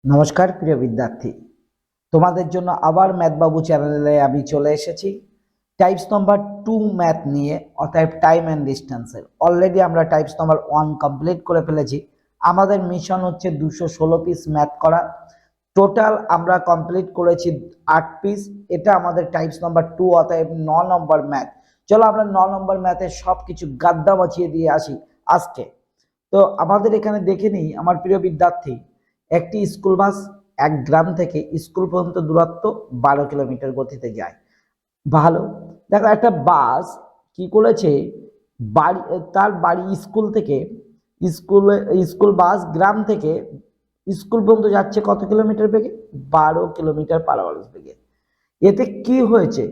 নমস্কার প্রিয় বিদ্যার্থী, তোমাদের জন্য আবার ম্যাথবাবু চ্যানেলে আমি চলে এসেছি টাইপস নম্বর 2 ম্যাথ নিয়ে, অর্থাৎ টাইম অ্যান্ড ডিস্টেন্সের। অলরেডি আমরা টাইপস নম্বর 1 কমপ্লিট করে ফেলেছি। আমাদের মিশন হচ্ছে 216 পিস ম্যাথ করা। টোটাল আমরা কমপ্লিট করেছি 8 পিস। এটা আমাদের টাইপস নম্বর 2 অর্থাৎ 9 নম্বর ম্যাথ। চলো আমরা 9 নম্বর ম্যাথের সব কিছু গাদ্দা বাঁচিয়ে দিয়ে আসি আজকে। তো আমাদের এখানে দেখে নিই আমার প্রিয় বিদ্যার্থী, একটি স্কুল বাস এক গ্রাম থেকে স্কুল পর্যন্ত দূরত্ব 12 কিলোমিটার গতিতে যায়। ভালো, দেখো একটা বাস কি করেছে, বাড়ি তার বাড়ি স্কুল থেকে স্কুল বাস গ্রাম থেকে স্কুল পর্যন্ত যাচ্ছে কত কিলোমিটার বেগে? 12 কিলোমিটার পার আওয়ার বেগে। এতে কি হয়েছে,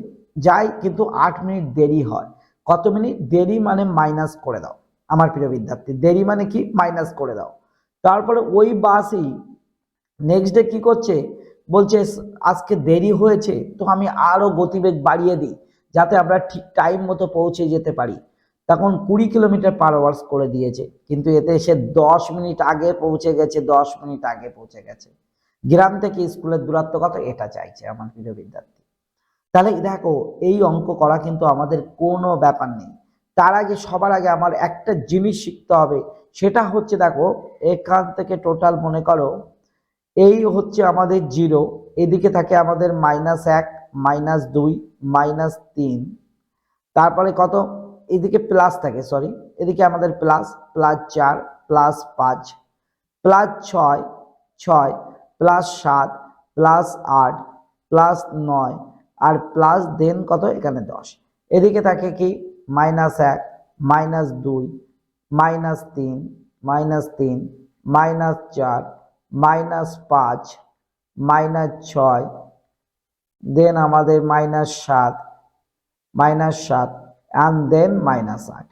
যাই কিন্তু 8 মিনিট দেরি হয়। কত মিনিট দেরি মানে মাইনাস করে দাও আমার প্রিয় বিদ্যার্থী, দেরি মানে কি মাইনাস করে দাও। তারপরে ওই বাসই নেক্সট ডে কি করছে, বলছে আজকে দেরি হয়েছে তো আমি আরো গতিবেগ বাড়িয়ে দিই যাতে আমরা ঠিক টাইম মতো পৌঁছে যেতে পারি। তখন 20 কিলোমিটার পার আওয়ার্স করে দিয়েছে, কিন্তু এতে এসে 10 মিনিট আগে পৌঁছে গেছে, 10 মিনিট আগে পৌঁছে গেছে। গ্রাম থেকে স্কুলের দূরত্ব কত এটা চাইছে আমার প্রিয় বিদ্যার্থী। তাহলে দেখো এই অঙ্ক করা কিন্তু আমাদের কোনো ব্যাপার নেই। তার আগে সবার আগে আমার একটা জিনিস শিখতে হবে, সেটা হচ্ছে দেখো এখান থেকে টোটাল মনে করো এই হচ্ছে আমাদের 0, এদিকে থাকে আমাদের -1 -2 -3, তারপরে কত এদিকে প্লাস থাকে, সরি এদিকে আমাদের প্লাস +4 +5 +6 6 +7 +8 +9 আর প্লাস দেন কত এখানে 10। এদিকে থাকে কি -1 -2 -3 -3 -4 -5 -6 দেন আমাদের -7 -7 অ্যান্ড দেন -8।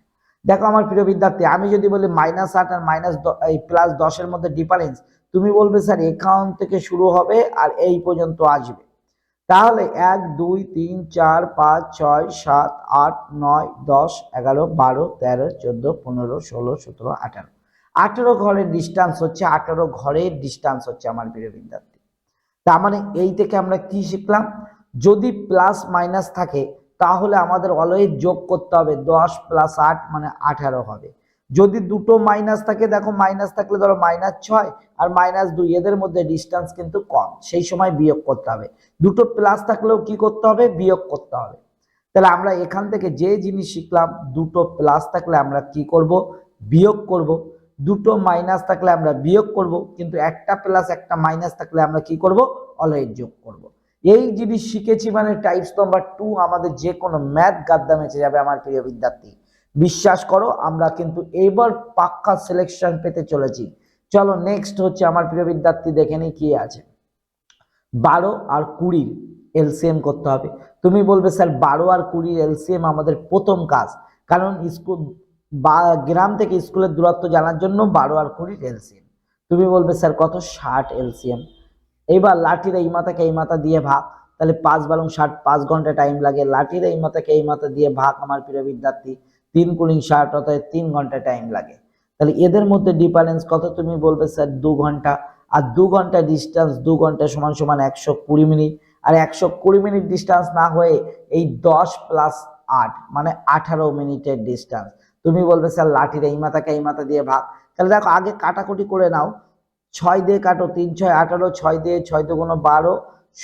দেখো আমার প্রিয় বিদ্যার্থী, আমি যদি বলি -8 আর +10 এর মধ্যে ডিফারেন্স, তুমি বলবে স্যার এখান থেকে শুরু হবে আর এই পর্যন্ত আসবে। তাহলে 1 2 3 4 5 6 7 8 9 10 11 12 13 14 15 16 17 18 18 ঘরের ডিস্টেন্স হচ্ছে, 18 ঘরের ডিস্টেন্স হচ্ছে আমার প্রিয় বিদ্যার্থী। তার মানে এই থেকে আমরা কি শিখলাম, যদি প্লাস মাইনাস থাকে তাহলে আমাদের অলওয়েজ যোগ করতে হবে, 10 + 8 মানে 18 হবে। যদি দুটো মাইনাস থাকে, দেখো মাইনাস থাকলে ধরো -6 আর -2 এদের মধ্যে ডিস্টেন্স কিন্তু কম, সেই সময় বিয়োগ করতে হবে। দুটো প্লাস থাকলেও কি করতে হবে, বিয়োগ করতে হবে। তাহলে আমরা এখান থেকে যে জিনিস শিখলাম, দুটো প্লাস থাকলে আমরা কি করব, বিয়োগ করব। দুটো মাইনাস থাকলে আমরা বিয়োগ করব, কিন্তু একটা প্লাস একটা মাইনাস থাকলে আমরা কি করব, অলওয়েজ যোগ করব। এই জিনিস শিখেছি মানে টাইপস নাম্বার 2 আমাদের যে কোনো ম্যাথ গাদ্দা মেচে যাবে আমার প্রিয় বিদ্যার্থী। বিশ্বাস করো আমরা কিন্তু এবার পাক্কা সিলেকশন পেতে চলেছি। চলো নেক্সট হচ্ছে আমার প্রিয় বিদ্যার্থী, দেখে নি কি আছে। 12 আর 20 এলসিএম করতে হবে। তুমি বলবে স্যার 12 আর 20 এলসিএম আমাদের প্রথম কাজ, কারণ স্কুল বা গ্রাম থেকে স্কুলের দূরত্ব জানার জন্য 12 আর 20 এলসিএম। তুমি বলবে স্যার কত, 60 এলসিএম। এবার লাঠির এই মাথাকে এই মাথা দিয়ে ভাগ, তাহলে 5 × 60 5 ঘন্টা টাইম লাগে। লাঠির এই মাথাকে এই মাথা দিয়ে ভাগ আমার প্রিয় বিদ্যার্থী, 3 × 60 অর্থাৎ 3 ঘন্টা টাইম লাগে। তাহলে এদের মধ্যে ডিফারেন্স কত, তুমি বলবে স্যার 2 ঘন্টা। আর 2 ঘন্টা ডিস্টেন্স, 2 ঘন্টা সমান সমান 120 মিনিট। আর 120 মিনিট ডিস্টেন্স না হয়ে এই 10 + 8 মানে 18 মিনিটের ডিস্টেন্স। তুমি বলবে স্যার লাঠির এই মাথাকে এই মাথা দিয়ে ভাগ। তাহলে দেখো আগে কাটাকুটি করে নাও, 6 দিয়ে কাটো, 3 6 18, 6 দিয়ে 6 × 12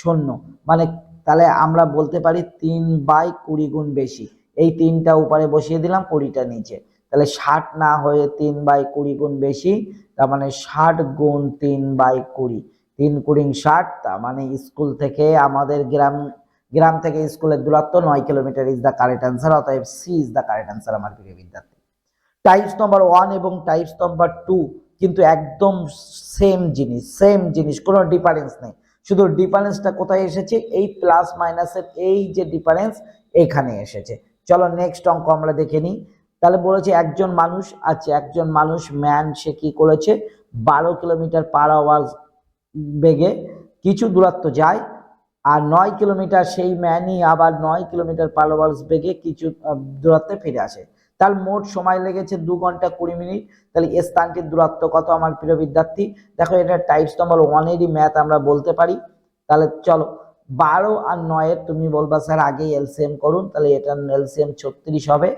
শূন্য, মানে তাহলে আমরা বলতে পারি 3/20 গুণ বেশি। এই 3টা উপরে বসিয়ে দিলাম, 20টা নিচে, তাহলে 60 না হয়ে 3/20 গুণ বেশি। তার মানে 60 × 3/20, 3 × 60, তার মানে স্কুল থেকে আমাদের গ্রাম থেকে স্কুলের দূরত্ব 9 kilometre is the correct answer. অতএব C is the correct answer আমার প্রিয় বিদ্যার্থী। টাইপস নাম্বার 1 এবং টাইপস নাম্বার 2 কিন্তু একদম সেম জিনিস, কোনো ডিফারেন্স নেই। শুধু ডিফারেন্সটা কোথায় এসেছে, এই প্লাস মাইনাসের এই যে ডিফারেন্স এখানে এসেছে। চলো নেক্সট অঙ্ক আমরা দেখে নিই। তাহলে বলেছে একজন মানুষ আছে, একজন মানুষ ম্যান, সে কি করেছে 12 কিলোমিটার পার আওয়ার বেগে কিছু দূরত্ব যায়, আর 9 কিলোমিটার সেই ম্যানই আবার 9 কিলোমিটার পার আওয়ার বেগে কিছু দূরত্বে ফিরে আসে। তার মোট সময় লেগেছে 2 ঘন্টা 20 মিনিট। তাহলে এই স্থানটির দূরত্ব কত আমার প্রিয় বিদ্যার্থী? দেখো এটা টাইপস নম্বর 1 এরই ম্যাথ আমরা বলতে পারি। তাহলে চলো 12 আর 9 এর তুমি বলবা স্যার আগে এলসিএম করুন, তাহলে এটার এলসিএম 36 হবে।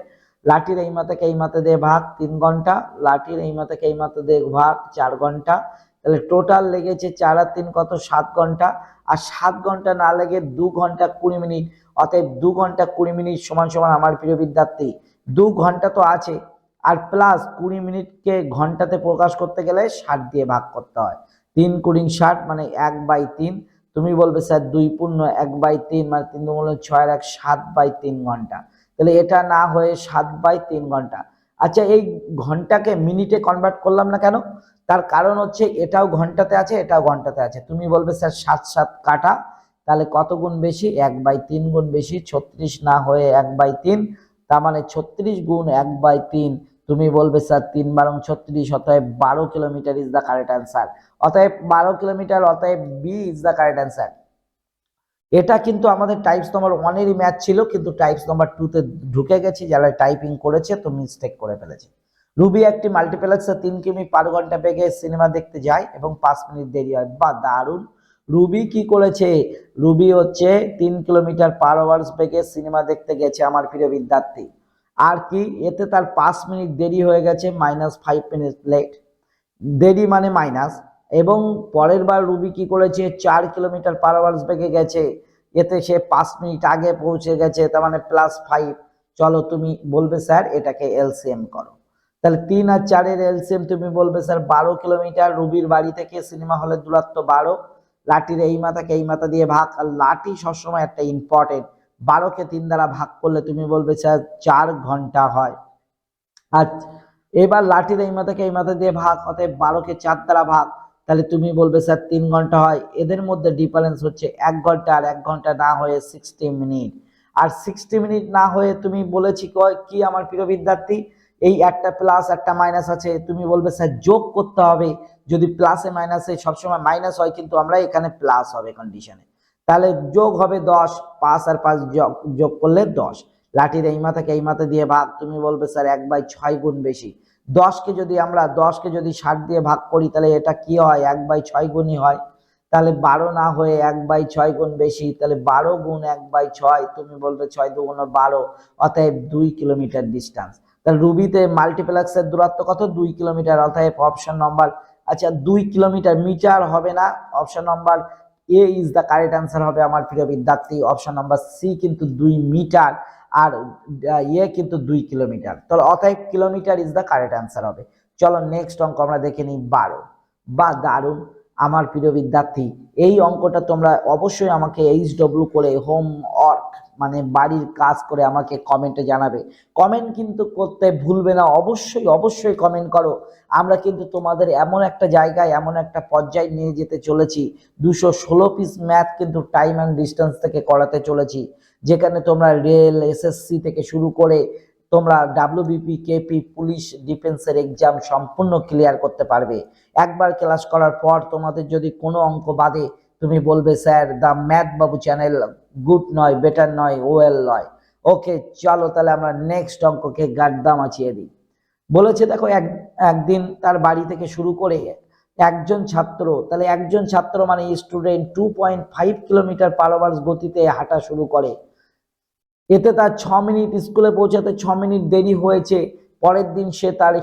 লাঠির এই মাথাকে এই মাথা দিয়ে ভাগ 3 ঘন্টা, লাঠির এই মাথাকে এই মাথা দিয়ে ভাগ 4 ঘন্টা। তাহলে টোটাল লেগেছে 4 আর 3 কত 7 ঘন্টা। আর 7 ঘন্টা না লেগে 2 ঘন্টা 20 মিনিট। অতএব 2 ঘন্টা 20 মিনিট সমান সমান আমার প্রিয় বিদ্যার্থী 2 ঘন্টা তো আছে, আর প্লাস 20 মিনিটকে ঘন্টাতে প্রকাশ করতে গেলে 60 দিয়ে ভাগ করতে হয়। 3 20 60 মানে 1/3। তুমি বলবে স্যার 2 পূর্ণ 1/3 মানে 3 দুগুণে 6 আর 1 7/3 ঘন্টা। তাহলে এটা না হয়ে 7/3 ঘন্টা। আচ্ছা এই ঘন্টাকে মিনিটে কনভার্ট করলাম না কেন? তার কারণ হচ্ছে এটাও ঘন্টাতে আছে, এটাও ঘন্টাতে আছে। তুমি বলবে স্যার 7 7 কাটা, তাহলে কত গুণ বেশি? 1/3 গুণ বেশি। 36 না হয়ে 1/3, তার মানে 36 গুণ 1/3। তুমি বলবে স্যার 3 12 36, অতএব 12 kilometre is the correct answer. অতএব 12 কিলোমিটার, অতএব B is the correct answer. এটা কিন্তু আমাদের টাইপস নম্বর 1 এরই ম্যাথ ছিল, কিন্তু টাইপস নম্বর 2 তে ঢুকে গেছি, যারা টাইপিং করেছে তো মিস্টেক করে ফেলেছে। রুবি একটি মাল্টিপ্লেক্সে 3 কিমি পার ঘন্টা বেগে সিনেমা দেখতে যায় এবং 5 মিনিট দেরি হয়। বা দারুণ! রুবি কি করেছে? রুবি হচ্ছে 3 কিলোমিটার পার আওয়ার্স বেগে সিনেমা দেখতে গেছে আমার প্রিয় বিদ্যার্থী। আর কি এতে তার 5 মিনিট দেরি হয়ে গেছে, -5 মিনিট লেট। দেরি মানে মাইনাস। এবং পরের বার রুবি কি করেছে? 4 কিলোমিটার পার আওয়ার্স বেগে গেছে, এতে সে 5 মিনিট আগে পৌঁছে গেছে, তার মানে +5। চলো তুমি বলবে স্যার এটাকে এলসিএম করো। তাহলে 3 আর 4 এর এলসিএম তুমি বলবে স্যার 12 কিলোমিটার। রুবির বাড়ি থেকে সিনেমা হলের দূরত্ব 12। লাঠির এই মাথাকে এই মাথা দিয়ে ভাগ, আর লাঠি সবসময় একটা ইম্পর্টেন্ট। 12কে 3 দ্বারা ভাগ করলে তুমি বলবে স্যার 4 ঘন্টা হয়। আচ্ছা এবার লাঠির এই মাথাকে এই মাথা দিয়ে ভাগ, অতএব 12কে 4 দ্বারা ভাগ, তাহলে তুমি বলবে স্যার 3 ঘন্টা হয়। এদের মধ্যে ডিফারেন্স হচ্ছে 1 ঘন্টা, আর 1 ঘন্টা না হয়ে 60 মিনিট। আর 60 মিনিট না হয়ে তুমি বলেছি কি আমার প্রিয় বিদ্যার্থী? এই একটা প্লাস একটা মাইনাস আছে, তুমি বলবে স্যার যোগ করতে হবে। যদি প্লাসে মাইনাসে সবসময় মাইনাস হয়, কিন্তু আমরা এখানে প্লাস হবে কন্ডিশনে। তাহলে যোগ হবে 10, 5 আর 5 যোগ করলে 10। লাঠির এই মাথাকে এই মাথা দিয়ে ভাগ, তুমি বলবে স্যার 1/6 গুণ বেশি। 10কে যদি 60 দিয়ে ভাগ করি, তাহলে এটা কি হয়? 1/6 গুণই হয়। তাহলে 12 না হয়ে 1/6 গুণ বেশি, তাহলে 12 গুণ 1/6, তুমি বলবে 6 দুগুণ 12, অতএব 2 কিলোমিটার ডিস্টেন্স। তাহলে রুবিতে মাল্টিপ্লেক্সের দূরত্ব কত? 2 কিলোমিটার, অতএব অপশন নম্বর, আচ্ছা 2 কিলোমিটার মিটার হবে না, option number A is the correct answer হবে আমার প্রিয় বিদ্যার্থী। অপশন নম্বর সি কিন্তু 2 মিটার, আর ইয়ে কিন্তু 2 কিলোমিটার। তাহলে অতএব kilometre is the correct answer হবে। চলো নেক্সট অঙ্ক আমরা দেখে নিই 12। বা দারুণ আমার প্রিয় বিদ্যার্থী, এই অঙ্কটা তোমরা অবশ্যই আমাকে HW করে হোমওয়ার্ক মানে বাড়ির কাজ করে আমাকে কমেন্টে জানাবে। কমেন্ট কিন্তু করতে ভুলবে না, অবশ্যই অবশ্যই কমেন্ট করো। আমরা কিন্তু তোমাদের এমন একটা জায়গায়, এমন একটা পর্যায়ে নিয়ে যেতে চলেছি, 216 পিস ম্যাথ কিন্তু টাইম অ্যান্ড ডিস্টেন্স থেকে করাতে চলেছি, যেখানে তোমরা রেল, এসএসসি থেকে শুরু করে তোমরা WBP, কেপি, পুলিশ, ডিফেন্সের এক্সাম সম্পূর্ণ ক্লিয়ার করতে পারবে। একবার ক্লাস করার পর তোমাদের যদি কোনো অঙ্ক বাদে, তুমি বলবে sir the math Babu channel good নয়, বেটার নয়, ওয়েল নয়। ওকে চলো তাহলে আমরা নেক্সট অঙ্ককে গাড্ডা মাচিয়ে দিই। বলেছে দেখো একদিন তার বাড়ি থেকে শুরু করে একজন ছাত্র, তাহলে একজন ছাত্র মানে স্টুডেন্ট 2.5 কিলোমিটার পার আওয়ার্স গতিতে হাঁটা শুরু করে। এতে তার 6 মিনিট স্কুলে পৌঁছাতে 6 মিনিট দেরি হয়েছে। পরের দিন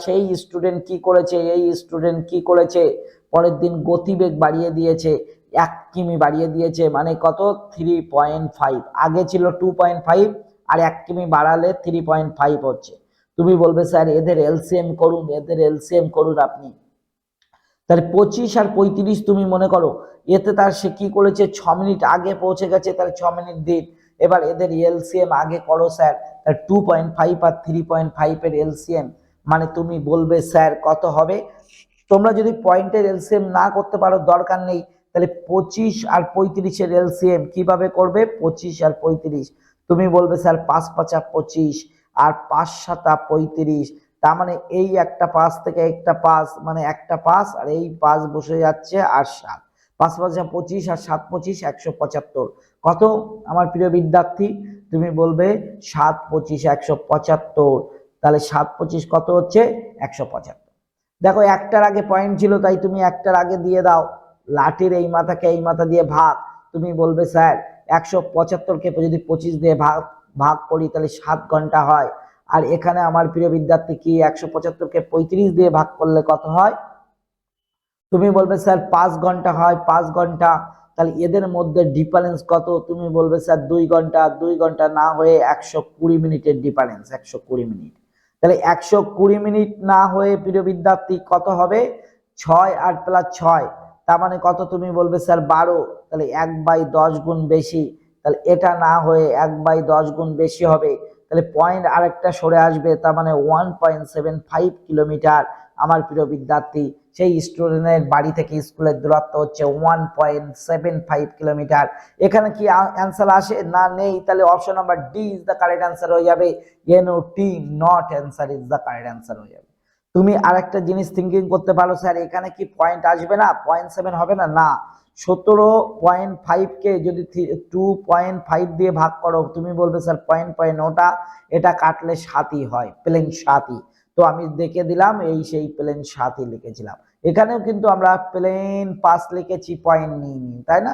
সেই স্টুডেন্ট কি করেছে? পরের দিন গতিবেগ বাড়িয়ে দিয়েছে, 1 কিমি বাড়িয়ে দিয়েছে, মানে কত? 3.5। আগে ছিল 2.5, আর 1 কিমি বাড়ালে 3.5 হচ্ছে। তুমি বলবে স্যার এদের এলসিএম করুন আপনি। তাহলে 25 আর 35 তুমি মনে করো, এতে তার সে কি করেছে? 6 মিনিট আগে পৌঁছে গেছে, তাহলে 6 মিনিট দিন। এবার এদের এলসিএম আগে করো স্যার। তাহলে 2.5 আর 3.5 এর এলসিএম মানে তুমি বলবে স্যার কত হবে? তোমরা যদি পয়েন্টের এলসিএম না করতে পারো দরকার নেই, তাহলে 25 আর 35 এর এলসিএম কিভাবে করবে? 25 আর 35, তুমি বলবে স্যার 5 5 25 আর 5 7 35, তার মানে এই একটা 5 থেকে একটা 5, মানে একটা 5 আর এই 5 বসে যাচ্ছে, আর 7, 5 5 25 আর 7 25 175। কত আমার প্রিয় বিদ্যার্থী? তুমি বলবে 7 25 175। তাহলে 7×25 কত হচ্ছে 175। দেখো একটার আগে পয়েন্ট ছিল তাই তুমি একটার আগে দিয়ে দাও, লাঠির এই মাথাকে এই মাথা দিয়ে ভাগ, তুমি বলবে স্যার 175কে যদি 25 দিয়ে ভাগ ভাগ করি তাহলে 7 ঘন্টা হয়। আর এখানে আমার প্রিয় বিদ্যার্থী কি 175কে 35 দিয়ে ভাগ করলে কত হয়, তুমি বলবে স্যার 5 ঘন্টা হয়, 5 ঘন্টা। তাহলে এদের মধ্যে ডিফারেন্স কত, তুমি বলবে স্যার 2 ঘন্টা, 2 ঘন্টা না হয়ে 120 মিনিটের ডিফারেন্স, 120 মিনিট। তাহলে 120 মিনিট না হয়ে প্রিয় বিদ্যার্থী কত হবে, 6 8 + 6, তার মানে কত, তুমি বলবে স্যার 12, তাহলে 1/10 গুণ বেশি। তাহলে এটা না হয়ে 1/10 গুণ বেশি হবে, তাহলে পয়েন্ট আরেকটা সরে আসবে, তার মানে 1.75 কিলোমিটার। আমার প্রিয় বিদ্যার্থী, সেই স্টুডেন্টের বাড়ি থেকে স্কুলের দূরত্ব হচ্ছে 1.75 কিলোমিটার। এখানে কি অ্যান্সার আসে না, নেই, তাহলে option number D is the correct answer হয়ে যাবে, NOT not answer is the correct answer হয়ে যাবে। তুমি আরেকটা জিনিস থিঙ্কিং করতে পারো, স্যার এখানে কি পয়েন্ট আসবে না, 0.7 হবে না, না, 17.5কে যদি 2.5 দিয়ে ভাগ করো, তুমি বলবে স্যার পয়েন্ট ওটা, এটা কাটলে 7ই হয়, প্লেন 7ই। তো আমি দেখে দিলাম, এই সেই প্লেন 7ই লিখেছিলাম। এখানেও কিন্তু আমরা প্লেন 5 লিখেছি, পয়েন্ট নিইনি, তাই না।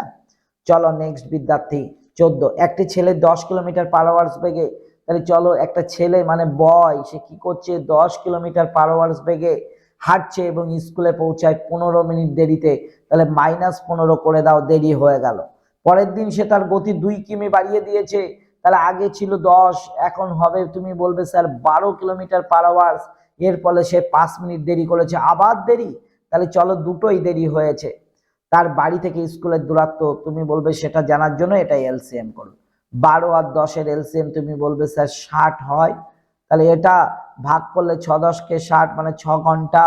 চলো নেক্সট বিদ্যার্থী 14, একটি ছেলে 10 কিলোমিটার পার আওয়ার্স বেগে, তাহলে চলো একটা ছেলে মানে বয়, সে কি করছে 10 কিলোমিটার পার আওয়ার্স বেগে হাঁটছে এবং স্কুলে পৌঁছায় 15 মিনিট দেরিতে, তাহলে -15 করে দাও, দেরি হয়ে গেল। পরের দিন সে তার গতি 2 কিমি বাড়িয়ে দিয়েছে, তাহলে আগে ছিল 10, এখন হবে, তুমি বলবে স্যার 12 কিলোমিটার পার আওয়ার্স, এর ফলে সে 5 মিনিট দেরি করেছে, আবার দেরি, তাহলে চলো দুটোই দেরি হয়েছে। তার বাড়ি থেকে স্কুলের দূরত্ব, তুমি বলবে সেটা জানার জন্য এটাই এলসিএম করো, 12 আর 10-এর এলসিএম তুমি বলবে স্যার 60 হয়, তাহলে এটা ভাগ করলে 6 10-কে 60 মানে 6 ঘন্টা।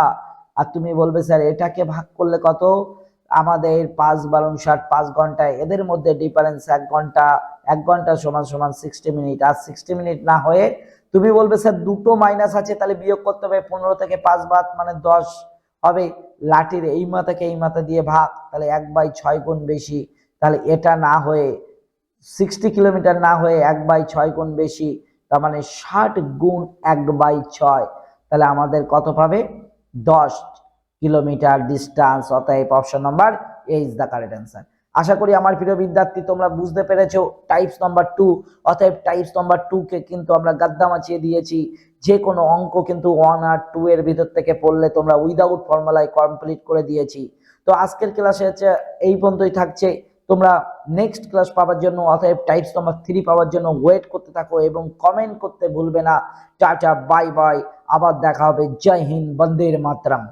আর তুমি বলবে স্যার এটাকে ভাগ করলে কত, আমাদের 5 12 60, 5 ঘন্টা, এদের মধ্যে ডিফারেন্স 1 ঘন্টা, 1 ঘন্টা সমান সমান 60 মিনিট। আর 60 মিনিট না হয়ে তুমি বলবে স্যার দুটো মাইনাস আছে, তাহলে বিয়োগ করতে হবে, 15 থেকে 5 বাদ মানে 10 হবে, লাঠির এই মাথাকে এই মাথা দিয়ে ভাগ, তাহলে 1/6 গুণ বেশি। তাহলে এটা না হয়ে 60 কিলোমিটার না হয়ে 1/6 গুণ বেশি, তার মানে 60 গুণ 1/6, তাহলে আমাদের কত পাবে, 10 কিলোমিটার ডিস্টেন্স। অতএব option number A is the correct answer. আশা করি আমার প্রিয় বিদ্যার্থী তোমরা বুঝতে পেরেছো টাইপস নাম্বার 2। অতএব টাইপস নাম্বার 2 কে কিন্তু আমরা গাদ্দা মাছিয়ে দিয়েছি। যে কোনো অঙ্ক কিন্তু 1 আর 2 এর ভিতর থেকে পড়লে তোমরা উইদাউট ফর্মুলায় কমপ্লিট করে দিয়েছি। তো আজকের ক্লাসে হচ্ছে এই পর্যন্তই থাকছে। তোমরা নেক্সট ক্লাস পাওয়ার জন্য, অতএব টাইপস নাম্বার 3 পাওয়ার জন্য ওয়েট করতে থাকো এবং কমেন্ট করতে ভুলবে না। টাটা, বাই বাই, আবার দেখা হবে। জয় হিন্দ, বন্দে মাতরম।